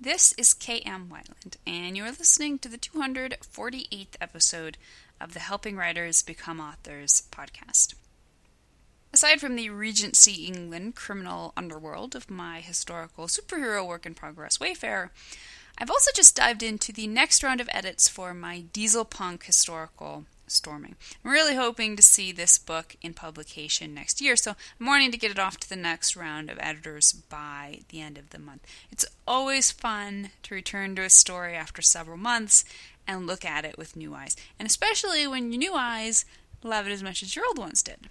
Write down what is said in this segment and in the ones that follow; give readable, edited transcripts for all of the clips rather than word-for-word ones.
This is K.M. Weiland, and you're listening to the 248th episode of the Helping Writers Become Authors podcast. Aside from the Regency England criminal underworld of my historical superhero work in progress Wayfarer, I've also just dived into the next round of edits for my diesel punk historical Storming. I'm really hoping to see this book in publication next year, so I'm wanting to get it off to the next round of editors by the end of the month. It's always fun to return to a story after several months and look at it with new eyes, and especially when your new eyes love it as much as your old ones did.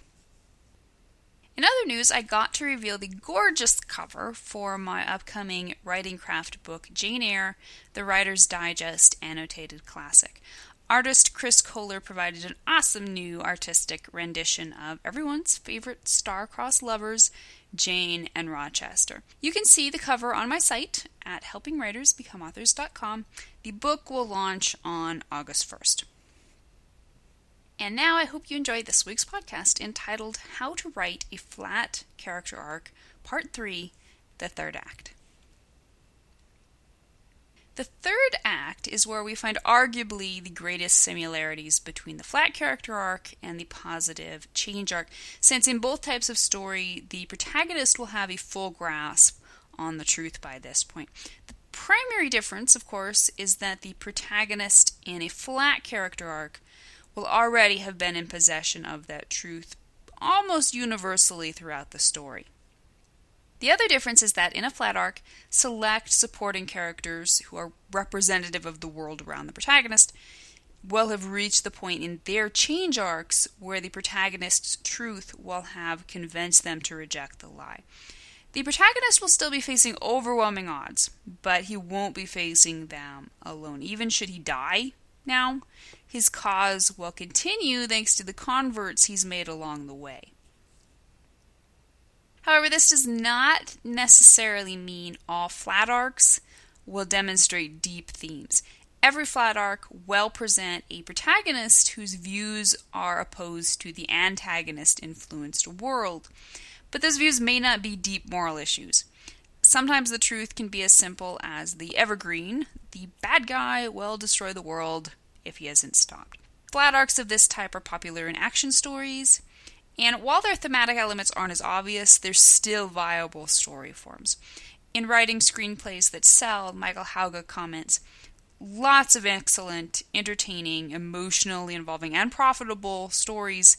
In other news, I got to reveal the gorgeous cover for my upcoming writing craft book, Jane Eyre, The Writer's Digest Annotated Classic. Artist Chris Kohler provided an awesome new artistic rendition of everyone's favorite star-crossed lovers, Jane and Rochester. You can see the cover on my site at helpingwritersbecomeauthors.com. The book will launch on August 1st. And now I hope you enjoyed this week's podcast entitled How to Write a Flat Character Arc, Part 3, The Third Act. The third act is where we find arguably the greatest similarities between the flat character arc and the positive change arc, since in both types of story, the protagonist will have a full grasp on the truth by this point. The primary difference, of course, is that the protagonist in a flat character arc will already have been in possession of that truth almost universally throughout the story. The other difference is that in a flat arc, select supporting characters who are representative of the world around the protagonist will have reached the point in their change arcs where the protagonist's truth will have convinced them to reject the lie. The protagonist will still be facing overwhelming odds, but he won't be facing them alone. Even should he die now, his cause will continue thanks to the converts he's made along the way. However, this does not necessarily mean all flat arcs will demonstrate deep themes. Every flat arc will present a protagonist whose views are opposed to the antagonist-influenced world, but those views may not be deep moral issues. Sometimes the truth can be as simple as the evergreen: the bad guy will destroy the world if he isn't stopped. Flat arcs of this type are popular in action stories, and while their thematic elements aren't as obvious, they're still viable story forms. In writing screenplays that sell, Michael Hauge comments, lots of excellent, entertaining, emotionally involving, and profitable stories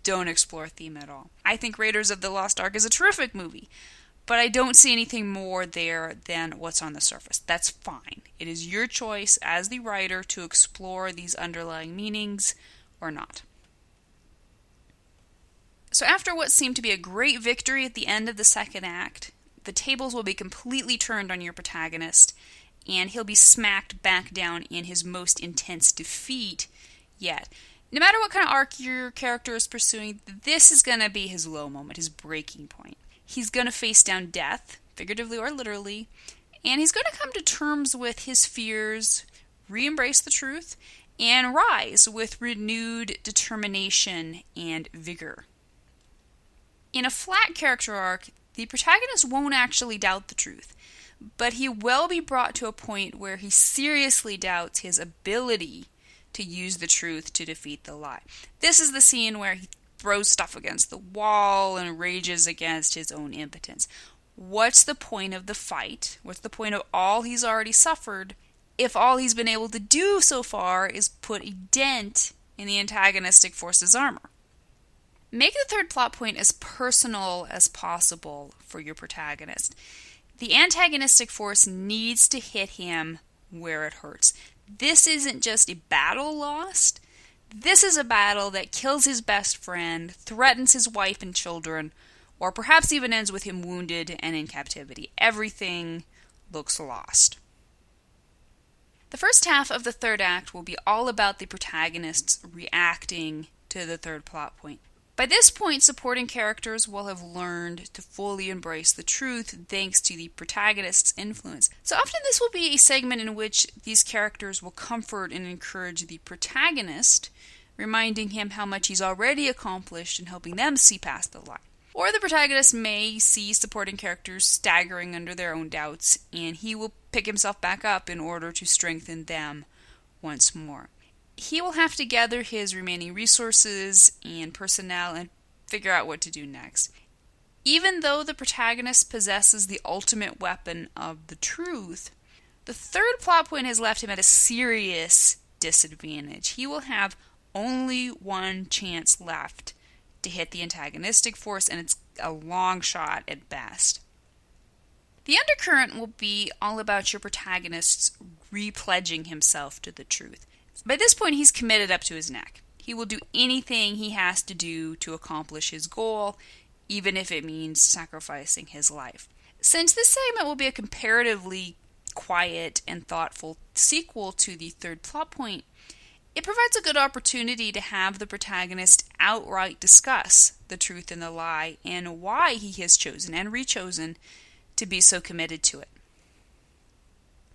don't explore theme at all. I think Raiders of the Lost Ark is a terrific movie, but I don't see anything more there than what's on the surface. That's fine. It is your choice as the writer to explore these underlying meanings or not. So after what seemed to be a great victory at the end of the second act, the tables will be completely turned on your protagonist, and he'll be smacked back down in his most intense defeat yet. No matter what kind of arc your character is pursuing, this is going to be his low moment, his breaking point. He's going to face down death, figuratively or literally, and he's going to come to terms with his fears, re-embrace the truth, and rise with renewed determination and vigor. In a flat character arc, the protagonist won't actually doubt the truth, but he will be brought to a point where he seriously doubts his ability to use the truth to defeat the lie. This is the scene where he throws stuff against the wall and rages against his own impotence. What's the point of the fight? What's the point of all he's already suffered if all he's been able to do so far is put a dent in the antagonistic force's armor? Make the third plot point as personal as possible for your protagonist. The antagonistic force needs to hit him where it hurts. This isn't just a battle lost. This is a battle that kills his best friend, threatens his wife and children, or perhaps even ends with him wounded and in captivity. Everything looks lost. The first half of the third act will be all about the protagonists reacting to the third plot point. By this point, supporting characters will have learned to fully embrace the truth thanks to the protagonist's influence. So often this will be a segment in which these characters will comfort and encourage the protagonist, reminding him how much he's already accomplished in helping them see past the lie. Or the protagonist may see supporting characters staggering under their own doubts, and he will pick himself back up in order to strengthen them once more. He will have to gather his remaining resources and personnel and figure out what to do next. Even though the protagonist possesses the ultimate weapon of the truth, the third plot point has left him at a serious disadvantage. He will have only one chance left to hit the antagonistic force, and it's a long shot at best. The undercurrent will be all about your protagonist repledging himself to the truth. By this point, he's committed up to his neck. He will do anything he has to do to accomplish his goal, even if it means sacrificing his life. Since this segment will be a comparatively quiet and thoughtful sequel to the third plot point, it provides a good opportunity to have the protagonist outright discuss the truth and the lie and why he has chosen and rechosen to be so committed to it.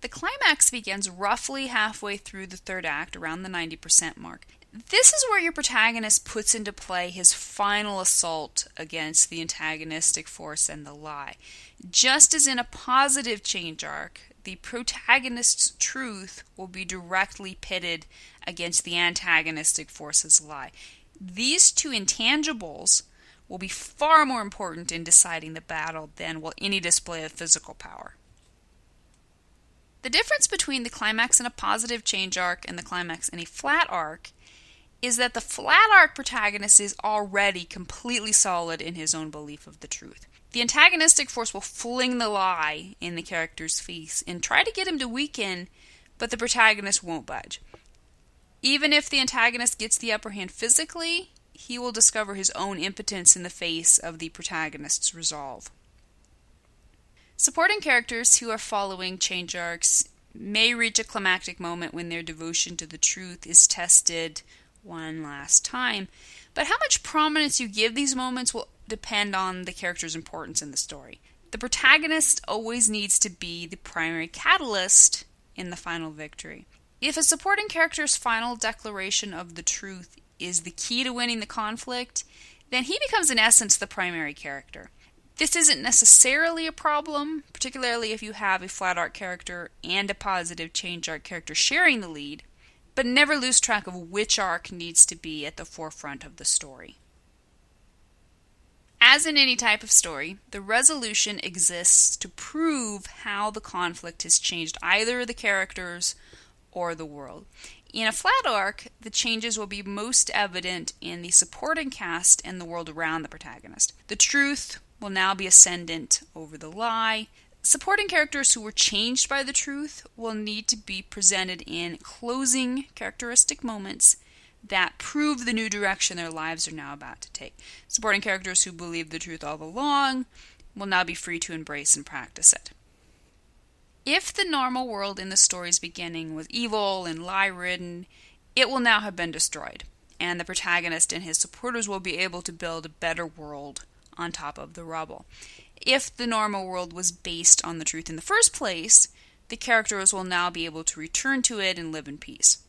The climax begins roughly halfway through the third act, around the 90% mark. This is where your protagonist puts into play his final assault against the antagonistic force and the lie. Just as in a positive change arc, the protagonist's truth will be directly pitted against the antagonistic force's lie. These two intangibles will be far more important in deciding the battle than will any display of physical power. The difference between the climax in a positive change arc and the climax in a flat arc is that the flat arc protagonist is already completely solid in his own belief of the truth. The antagonistic force will fling the lie in the character's face and try to get him to weaken, but the protagonist won't budge. Even if the antagonist gets the upper hand physically, he will discover his own impotence in the face of the protagonist's resolve. Supporting characters who are following change arcs may reach a climactic moment when their devotion to the truth is tested one last time, but how much prominence you give these moments will depend on the character's importance in the story. The protagonist always needs to be the primary catalyst in the final victory. If a supporting character's final declaration of the truth is the key to winning the conflict, then he becomes in essence the primary character. This isn't necessarily a problem, particularly if you have a flat arc character and a positive change arc character sharing the lead, but never lose track of which arc needs to be at the forefront of the story. As in any type of story, the resolution exists to prove how the conflict has changed either the characters or the world. In a flat arc, the changes will be most evident in the supporting cast and the world around the protagonist. The truth will now be ascendant over the lie. Supporting characters who were changed by the truth will need to be presented in closing characteristic moments that prove the new direction their lives are now about to take. Supporting characters who believed the truth all along will now be free to embrace and practice it. If the normal world in the story's beginning was evil and lie-ridden, it will now have been destroyed, and the protagonist and his supporters will be able to build a better world on top of the rubble. If the normal world was based on the truth in the first place, the characters will now be able to return to it and live in peace.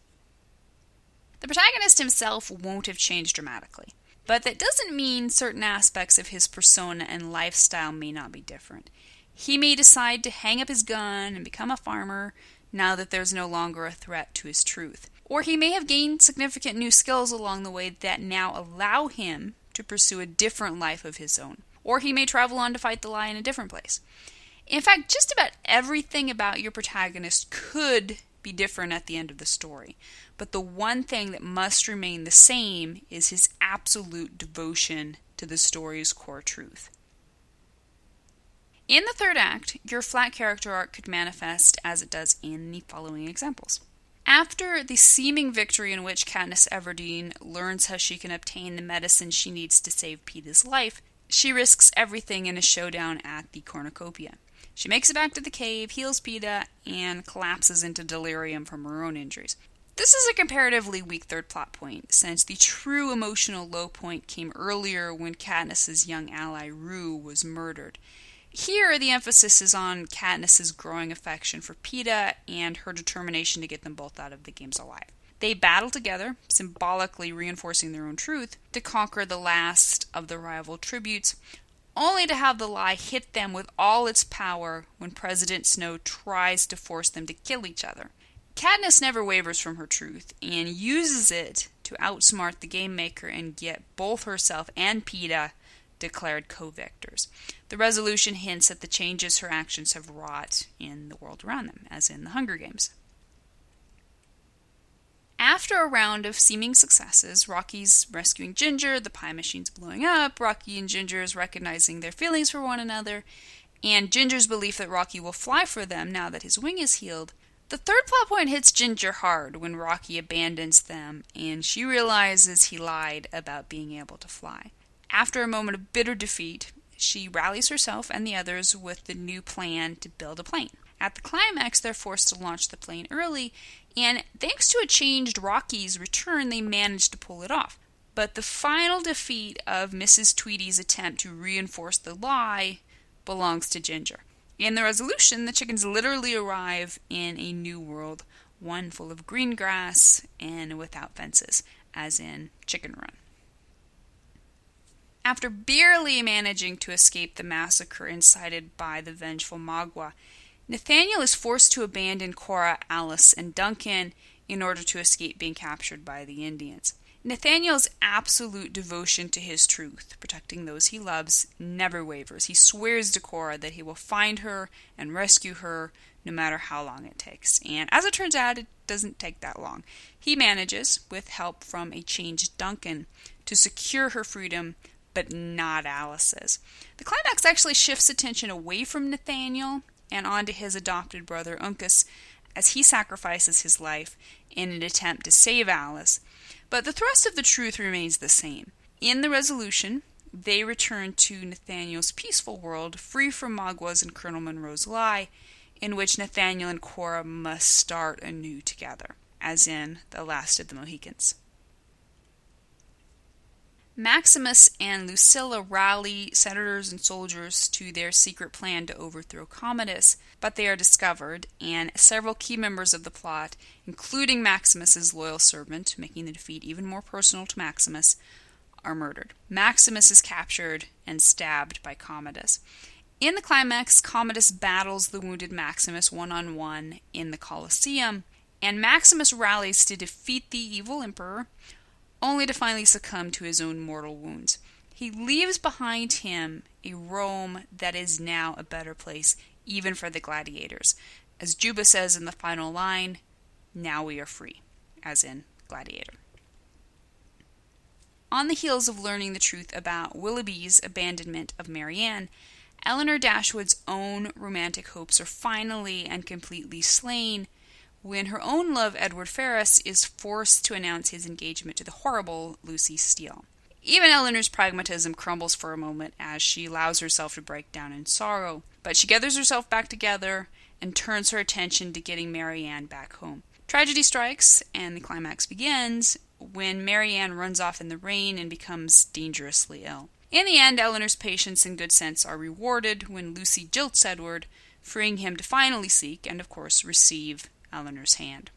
The protagonist himself won't have changed dramatically, but that doesn't mean certain aspects of his persona and lifestyle may not be different. He may decide to hang up his gun and become a farmer now that there's no longer a threat to his truth. Or he may have gained significant new skills along the way that now allow him to pursue a different life of his own. Or he may travel on to fight the lie in a different place. In fact, just about everything about your protagonist could be different at the end of the story. But the one thing that must remain the same is his absolute devotion to the story's core truth. In the third act, your flat character arc could manifest as it does in the following examples. After the seeming victory in which Katniss Everdeen learns how she can obtain the medicine she needs to save Peeta's life, she risks everything in a showdown at the cornucopia. She makes it back to the cave, heals Peeta, and collapses into delirium from her own injuries. This is a comparatively weak third plot point, since the true emotional low point came earlier when Katniss's young ally Rue was murdered. Here, the emphasis is on Katniss's growing affection for Peeta and her determination to get them both out of the games alive. They battle together, symbolically reinforcing their own truth, to conquer the last of the rival tributes, only to have the lie hit them with all its power when President Snow tries to force them to kill each other. Katniss never wavers from her truth and uses it to outsmart the game maker and get both herself and Peeta declared co-victors. The resolution hints at the changes her actions have wrought in the world around them, as in the Hunger Games. After a round of seeming successes, Rocky's rescuing Ginger, the pie machine's blowing up, Rocky and Ginger's recognizing their feelings for one another, and Ginger's belief that Rocky will fly for them now that his wing is healed, the third plot point hits Ginger hard when Rocky abandons them and she realizes he lied about being able to fly. After a moment of bitter defeat, she rallies herself and the others with the new plan to build a plane. At the climax, they're forced to launch the plane early, and thanks to a changed Rocky's return, they manage to pull it off. But the final defeat of Mrs. Tweedy's attempt to reinforce the lie belongs to Ginger. In the resolution, the chickens literally arrive in a new world, one full of green grass and without fences, as in Chicken Run. After barely managing to escape the massacre incited by the vengeful Magua, Nathaniel is forced to abandon Cora, Alice, and Duncan in order to escape being captured by the Indians. Nathaniel's absolute devotion to his truth, protecting those he loves, never wavers. He swears to Cora that he will find her and rescue her no matter how long it takes. And as it turns out, it doesn't take that long. He manages, with help from a changed Duncan, to secure her freedom, but not Alice's. The climax actually shifts attention away from Nathaniel and onto his adopted brother Uncas as he sacrifices his life in an attempt to save Alice. But the thrust of the truth remains the same. In the resolution, they return to Nathaniel's peaceful world, free from Magua's and Colonel Monroe's lie, in which Nathaniel and Cora must start anew together, as in The Last of the Mohicans. Maximus and Lucilla rally senators and soldiers to their secret plan to overthrow Commodus, but they are discovered, and several key members of the plot, including Maximus's loyal servant, making the defeat even more personal to Maximus, are murdered. Maximus is captured and stabbed by Commodus. In the climax, Commodus battles the wounded Maximus one-on-one in the Colosseum, and Maximus rallies to defeat the evil emperor, only to finally succumb to his own mortal wounds. He leaves behind him a Rome that is now a better place, even for the gladiators. As Juba says in the final line, "Now we are free," as in Gladiator. On the heels of learning the truth about Willoughby's abandonment of Marianne, Eleanor Dashwood's own romantic hopes are finally and completely slain when her own love, Edward Ferrars, is forced to announce his engagement to the horrible Lucy Steele. Even Eleanor's pragmatism crumbles for a moment as she allows herself to break down in sorrow, but she gathers herself back together and turns her attention to getting Marianne back home. Tragedy strikes, and the climax begins when Marianne runs off in the rain and becomes dangerously ill. In the end, Eleanor's patience and good sense are rewarded when Lucy jilts Edward, freeing him to finally seek and, of course, receive Eleanor's hand.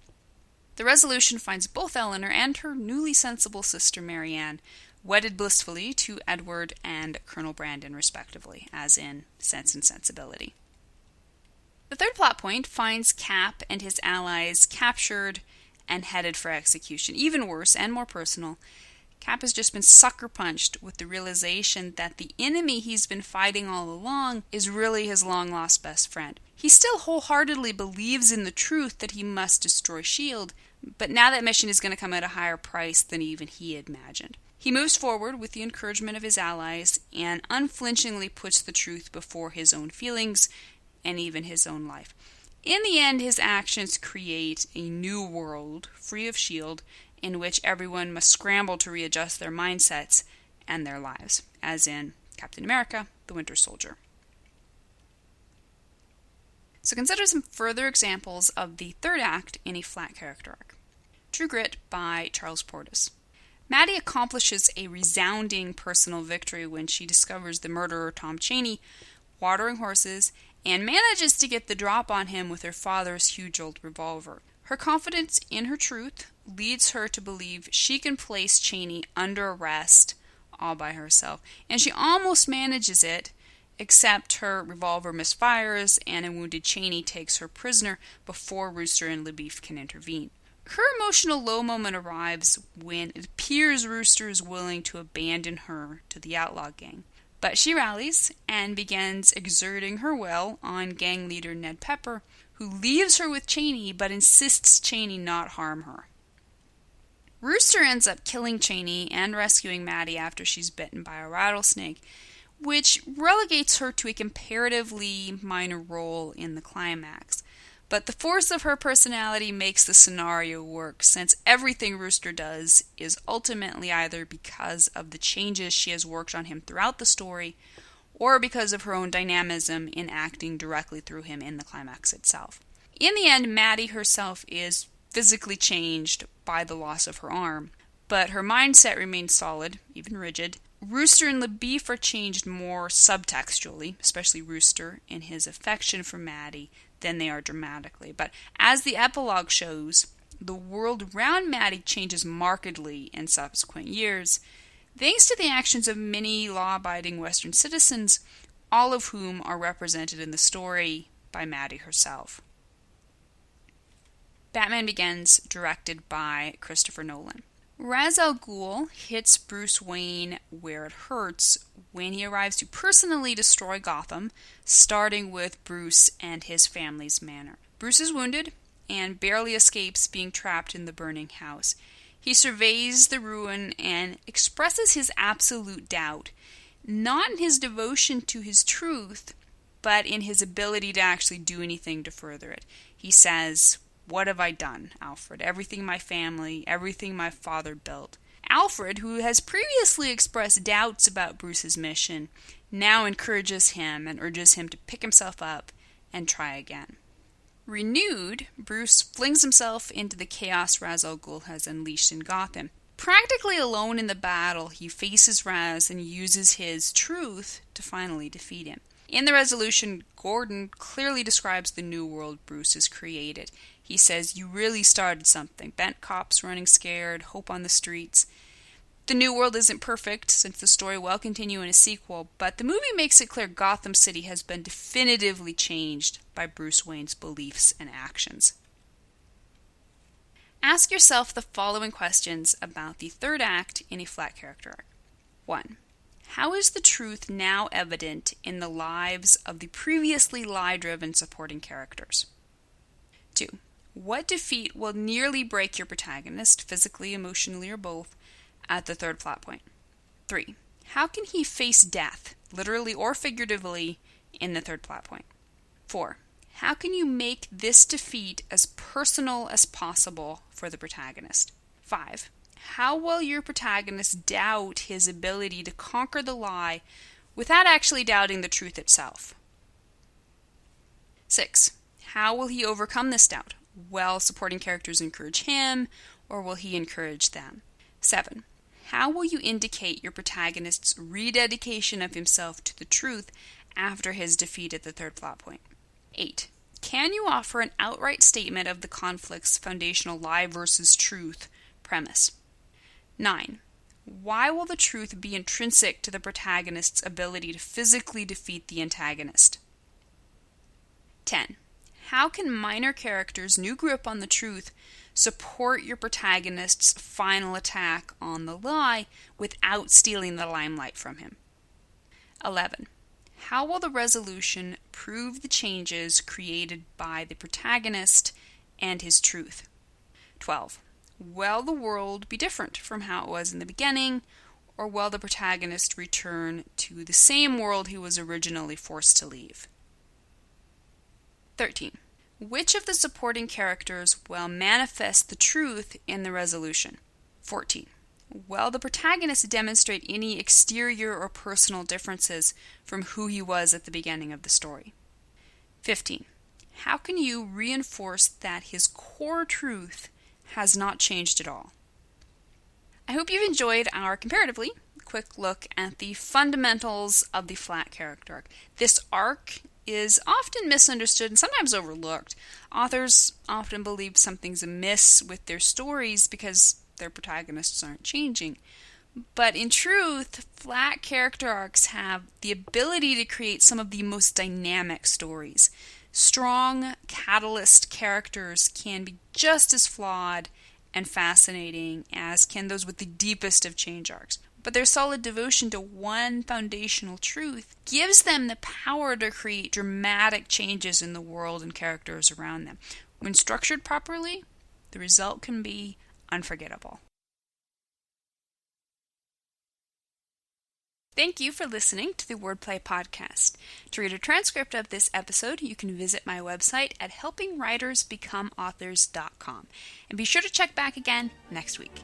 The resolution finds both Eleanor and her newly sensible sister Marianne wedded blissfully to Edward and Colonel Brandon, respectively, as in Sense and Sensibility. The third plot point finds Cap and his allies captured and headed for execution. Even worse and more personal, Cap has just been sucker punched with the realization that the enemy he's been fighting all along is really his long-lost best friend. He still wholeheartedly believes in the truth that he must destroy S.H.I.E.L.D., but now that mission is going to come at a higher price than even he had imagined. He moves forward with the encouragement of his allies and unflinchingly puts the truth before his own feelings and even his own life. In the end, his actions create a new world, free of S.H.I.E.L.D., in which everyone must scramble to readjust their mindsets and their lives, as in Captain America, the Winter Soldier. So consider some further examples of the third act in a flat character arc. True Grit by Charles Portis. Maddie accomplishes a resounding personal victory when she discovers the murderer Tom Chaney watering horses and manages to get the drop on him with her father's huge old revolver. Her confidence in her truth leads her to believe she can place Chaney under arrest all by herself. And she almost manages it, except her revolver misfires and a wounded Chaney takes her prisoner before Rooster and LaBeef can intervene. Her emotional low moment arrives when it appears Rooster is willing to abandon her to the outlaw gang. But she rallies and begins exerting her will on gang leader Ned Pepper, who leaves her with Chaney but insists Chaney not harm her. Rooster ends up killing Chaney and rescuing Maddie after she's bitten by a rattlesnake, which relegates her to a comparatively minor role in the climax. But the force of her personality makes the scenario work, since everything Rooster does is ultimately either because of the changes she has worked on him throughout the story, or because of her own dynamism in acting directly through him in the climax itself. In the end, Maddie herself is physically changed by the loss of her arm, but her mindset remains solid, even rigid. Rooster and LaBeef are changed more subtextually, especially Rooster, in his affection for Maddie, than they are dramatically. But as the epilogue shows, the world around Maddie changes markedly in subsequent years, thanks to the actions of many law-abiding Western citizens, all of whom are represented in the story by Maddie herself. Batman Begins, directed by Christopher Nolan. Ra's al Ghul hits Bruce Wayne where it hurts when he arrives to personally destroy Gotham, starting with Bruce and his family's manor. Bruce is wounded and barely escapes being trapped in the burning house. He surveys the ruin and expresses his absolute doubt, not in his devotion to his truth, but in his ability to actually do anything to further it. He says, "What have I done, Alfred? Everything my family, everything my father built." Alfred, who has previously expressed doubts about Bruce's mission, now encourages him and urges him to pick himself up and try again. Renewed, Bruce flings himself into the chaos Ra's al Ghul has unleashed in Gotham. Practically alone in the battle, he faces Raz and uses his truth to finally defeat him. In the resolution, Gordon clearly describes the new world Bruce has created. He says, "You really started something. Bent cops running scared, hope on the streets." The new world isn't perfect, since the story will continue in a sequel, but the movie makes it clear Gotham City has been definitively changed by Bruce Wayne's beliefs and actions. Ask yourself the following questions about the third act in a flat character arc. 1. How is the truth now evident in the lives of the previously lie-driven supporting characters? 2. What defeat will nearly break your protagonist, physically, emotionally, or both, at the third plot point? 3. How can he face death, literally or figuratively, in the third plot point? 4. How can you make this defeat as personal as possible for the protagonist? 5. How will your protagonist doubt his ability to conquer the lie without actually doubting the truth itself? 6. How will he overcome this doubt? Will supporting characters encourage him, or will he encourage them? 7. How will you indicate your protagonist's rededication of himself to the truth after his defeat at the third plot point? 8. Can you offer an outright statement of the conflict's foundational lie versus truth premise? 9. Why will the truth be intrinsic to the protagonist's ability to physically defeat the antagonist? 10. How can minor characters' new grip on the truth support your protagonist's final attack on the lie without stealing the limelight from him? 11. How will the resolution prove the changes created by the protagonist and his truth? 12. Will the world be different from how it was in the beginning, or will the protagonist return to the same world he was originally forced to leave? 13. Which of the supporting characters will manifest the truth in the resolution? 14. Will the protagonist demonstrate any exterior or personal differences from who he was at the beginning of the story? 15. How can you reinforce that his core truth has not changed at all? I hope you've enjoyed our comparatively quick look at the fundamentals of the flat character arc. This arc is often misunderstood and sometimes overlooked. Authors often believe something's amiss with their stories because their protagonists aren't changing. But in truth, flat character arcs have the ability to create some of the most dynamic stories. Strong, catalyst characters can be just as flawed and fascinating as can those with the deepest of change arcs. But their solid devotion to one foundational truth gives them the power to create dramatic changes in the world and characters around them. When structured properly, the result can be unforgettable. Thank you for listening to the Wordplay Podcast. To read a transcript of this episode, you can visit my website at helpingwritersbecomeauthors.com. And be sure to check back again next week.